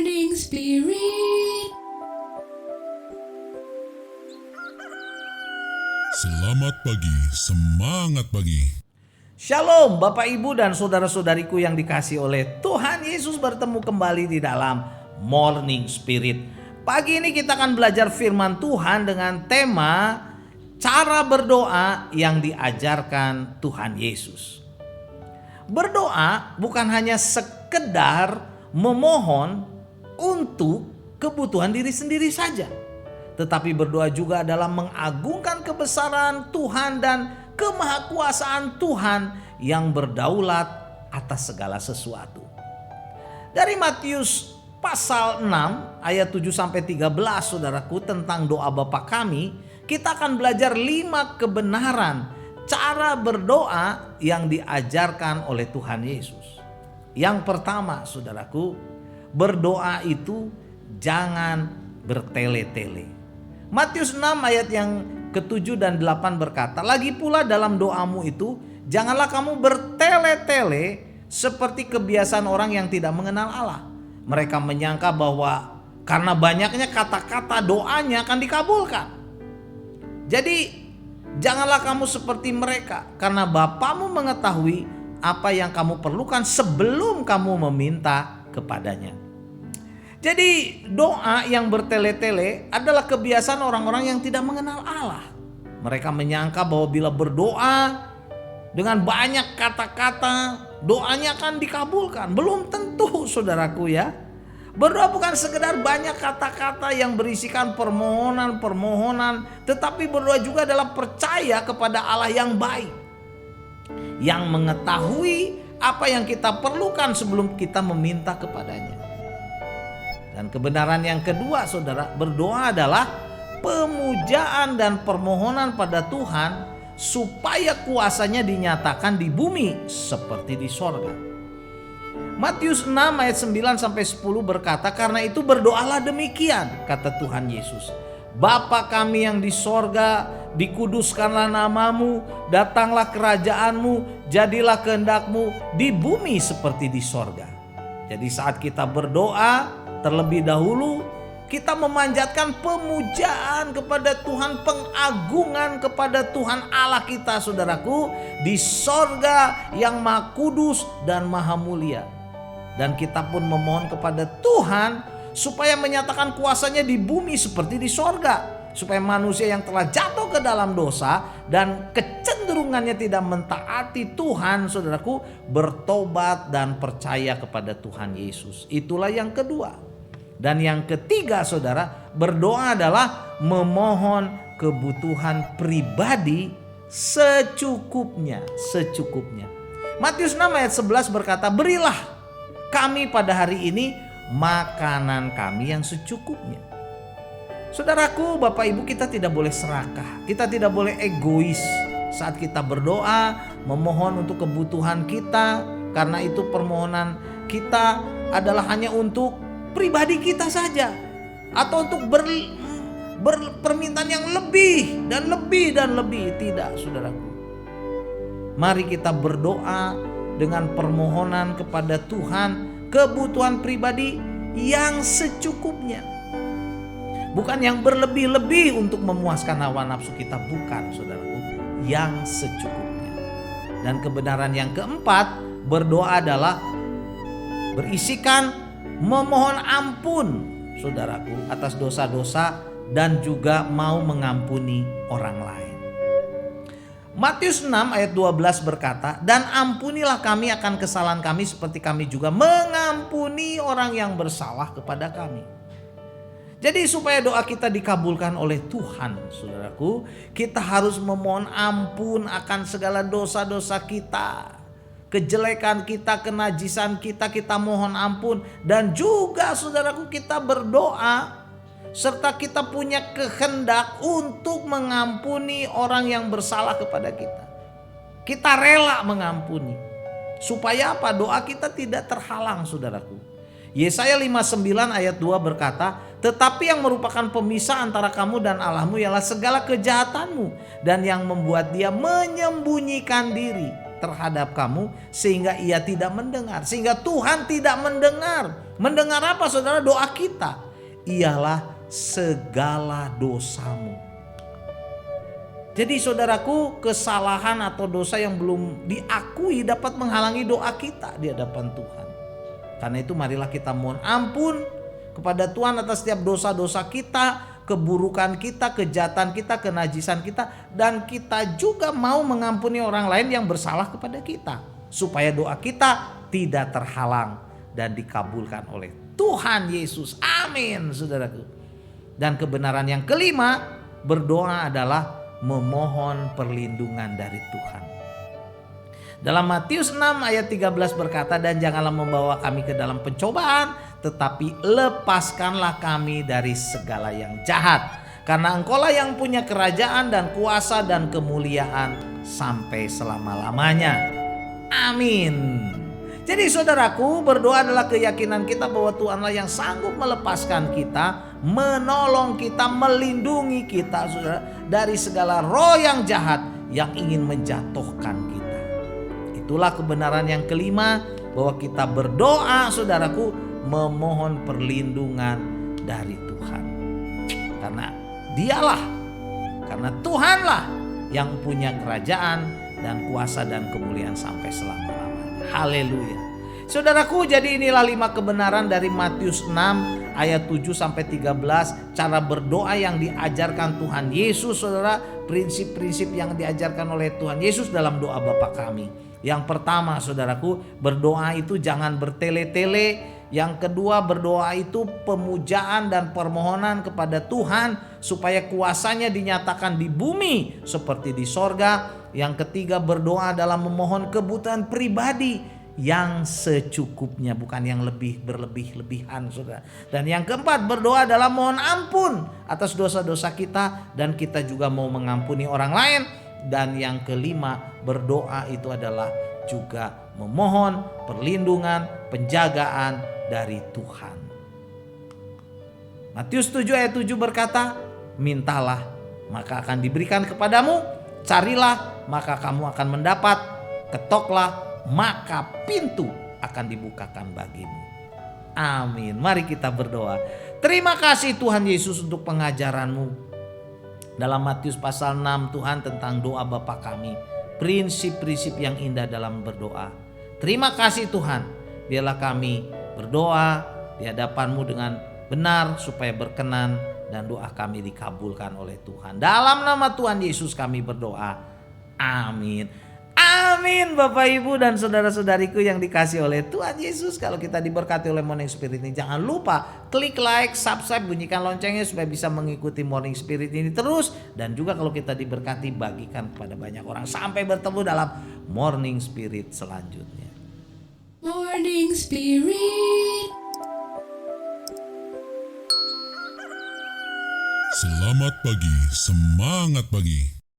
Morning Spirit. Selamat pagi, semangat pagi. Shalom Bapak Ibu dan saudara-saudariku yang dikasihi oleh Tuhan Yesus, bertemu kembali di dalam Morning Spirit. Pagi ini kita akan belajar firman Tuhan dengan tema cara berdoa yang diajarkan Tuhan Yesus. Berdoa bukan hanya sekedar memohon untuk kebutuhan diri sendiri saja, tetapi berdoa juga adalah mengagungkan kebesaran Tuhan dan kemahakuasaan Tuhan yang berdaulat atas segala sesuatu. Dari Matius pasal 6 ayat 7-13, saudaraku, tentang doa Bapa Kami, kita akan belajar 5 kebenaran cara berdoa yang diajarkan oleh Tuhan Yesus. Yang pertama, saudaraku, berdoa itu jangan bertele-tele. Matius 6 ayat yang ke-7 dan 8 berkata, "Lagi pula dalam doamu itu, janganlah kamu bertele-tele seperti kebiasaan orang yang tidak mengenal Allah. Mereka menyangka bahwa karena banyaknya kata-kata doanya akan dikabulkan. Jadi janganlah kamu seperti mereka, karena Bapamu mengetahui apa yang kamu perlukan sebelum kamu meminta kepadanya." Jadi doa yang bertele-tele adalah kebiasaan orang-orang yang tidak mengenal Allah. Mereka menyangka bahwa bila berdoa dengan banyak kata-kata, doanya akan dikabulkan. Belum tentu, saudaraku ya. Berdoa bukan sekedar banyak kata-kata yang berisikan permohonan-permohonan, tetapi berdoa juga adalah percaya kepada Allah yang baik, yang mengetahui apa yang kita perlukan sebelum kita meminta kepadanya. Dan kebenaran yang kedua, saudara, berdoa adalah pemujaan dan permohonan pada Tuhan supaya kuasanya dinyatakan di bumi seperti di sorga. Matius 6 ayat 9-10 berkata, "Karena itu berdoalah demikian," kata Tuhan Yesus, "Bapa kami yang di sorga, dikuduskanlah namamu, datanglah kerajaanmu, jadilah kehendakmu di bumi seperti di sorga." Jadi saat kita berdoa, terlebih dahulu kita memanjatkan pemujaan kepada Tuhan, pengagungan kepada Tuhan Allah kita, saudaraku, di sorga yang maha kudus dan maha mulia. Dan kita pun memohon kepada Tuhan supaya menyatakan kuasanya di bumi seperti di sorga, supaya manusia yang telah jatuh ke dalam dosa dan kecenderungannya tidak mentaati Tuhan, saudaraku, bertobat dan percaya kepada Tuhan Yesus. Itulah yang kedua. Dan yang ketiga, saudara, berdoa adalah memohon kebutuhan pribadi secukupnya. Matius 6 ayat 11 berkata, "Berilah kami pada hari ini makanan kami yang secukupnya." Saudaraku, Bapak Ibu, kita tidak boleh serakah, kita tidak boleh egois saat kita berdoa, memohon untuk kebutuhan kita, karena itu permohonan kita adalah hanya untuk pribadi kita saja, atau untuk berpermintaan yang lebih dan lebih dan lebih. Tidak, saudaraku. Mari kita berdoa dengan permohonan kepada Tuhan, kebutuhan pribadi yang secukupnya. Bukan yang berlebih-lebih untuk memuaskan hawa nafsu kita, bukan, saudaraku. Yang secukupnya. Dan kebenaran yang keempat, berdoa adalah berisikan memohon ampun, saudaraku, atas dosa-dosa dan juga mau mengampuni orang lain. Matius 6 ayat 12 berkata, "Dan ampunilah kami akan kesalahan kami seperti kami juga mengampuni orang yang bersalah kepada kami." Jadi supaya doa kita dikabulkan oleh Tuhan, saudaraku, kita harus memohon ampun akan segala dosa-dosa kita. Kejelekan kita, kenajisan kita, kita mohon ampun. Dan juga, saudaraku, kita berdoa serta kita punya kehendak untuk mengampuni orang yang bersalah kepada kita. Kita rela mengampuni. Supaya apa? Doa kita tidak terhalang, saudaraku. Yesaya 59 ayat 2 berkata, "Tetapi yang merupakan pemisah antara kamu dan Allahmu ialah segala kejahatanmu, dan yang membuat dia menyembunyikan diri terhadap kamu sehingga ia tidak mendengar. Sehingga Tuhan tidak mendengar. Mendengar apa saudara? Doa kita. Ialah segala dosamu. Jadi saudaraku, kesalahan atau dosa yang belum diakui dapat menghalangi doa kita di hadapan Tuhan. Karena itu marilah kita mohon ampun kepada Tuhan atas setiap dosa-dosa kita, keburukan kita, kejahatan kita, kenajisan kita. Dan kita juga mau mengampuni orang lain yang bersalah kepada kita. Supaya doa kita tidak terhalang dan dikabulkan oleh Tuhan Yesus. Amin saudaraku. Dan kebenaran yang kelima, berdoa adalah memohon perlindungan dari Tuhan. Dalam Matius 6 ayat 13 berkata, dan janganlah membawa kami ke dalam pencobaan, tetapi lepaskanlah kami dari segala yang jahat. Karena Engkaulah yang punya kerajaan dan kuasa dan kemuliaan sampai selama-lamanya. Amin. Jadi saudaraku, berdoa adalah keyakinan kita bahwa Tuhanlah yang sanggup melepaskan kita, menolong kita, melindungi kita saudara, dari segala roh yang jahat yang ingin menjatuhkan kita. Itulah kebenaran yang kelima, bahwa kita berdoa saudaraku memohon perlindungan dari Tuhan. Karena Dialah, karena Tuhanlah yang punya kerajaan dan kuasa dan kemuliaan sampai selama-lamanya. Haleluya. Saudaraku, jadi inilah 5 kebenaran dari Matius 6 ayat 7 sampai 13, cara berdoa yang diajarkan Tuhan Yesus, saudara, prinsip-prinsip yang diajarkan oleh Tuhan Yesus dalam doa Bapa kami. Yang pertama, saudaraku, berdoa itu jangan bertele-tele. Yang kedua, berdoa itu pemujaan dan permohonan kepada Tuhan supaya kuasanya dinyatakan di bumi seperti di sorga. Yang ketiga, berdoa adalah memohon kebutuhan pribadi yang secukupnya, bukan yang berlebih-lebihan, saudara. Dan yang keempat, berdoa adalah mohon ampun atas dosa-dosa kita dan kita juga mau mengampuni orang lain. Dan yang kelima, berdoa itu adalah juga memohon perlindungan, penjagaan dari Tuhan. Matius 7 ayat 7 berkata, mintalah maka akan diberikan kepadamu, carilah maka kamu akan mendapat, ketoklah maka pintu akan dibukakan bagimu. Amin. Mari kita berdoa. Terima kasih Tuhan Yesus untuk pengajaran-Mu dalam Matius pasal 6 Tuhan, tentang doa Bapa kami, prinsip-prinsip yang indah dalam berdoa. Terima kasih Tuhan, biarlah kami berdoa di hadapan-Mu dengan benar supaya berkenan dan doa kami dikabulkan oleh Tuhan. Dalam nama Tuhan Yesus kami berdoa. Amin. Amin. Bapak Ibu dan saudara-saudariku yang dikasih oleh Tuhan Yesus, kalau kita diberkati oleh Morning Spirit ini, jangan lupa klik like, subscribe, bunyikan loncengnya supaya bisa mengikuti Morning Spirit ini terus. Dan juga kalau kita diberkati, bagikan kepada banyak orang. Sampai bertemu dalam Morning Spirit selanjutnya. Morning Spirit. Selamat pagi, semangat pagi.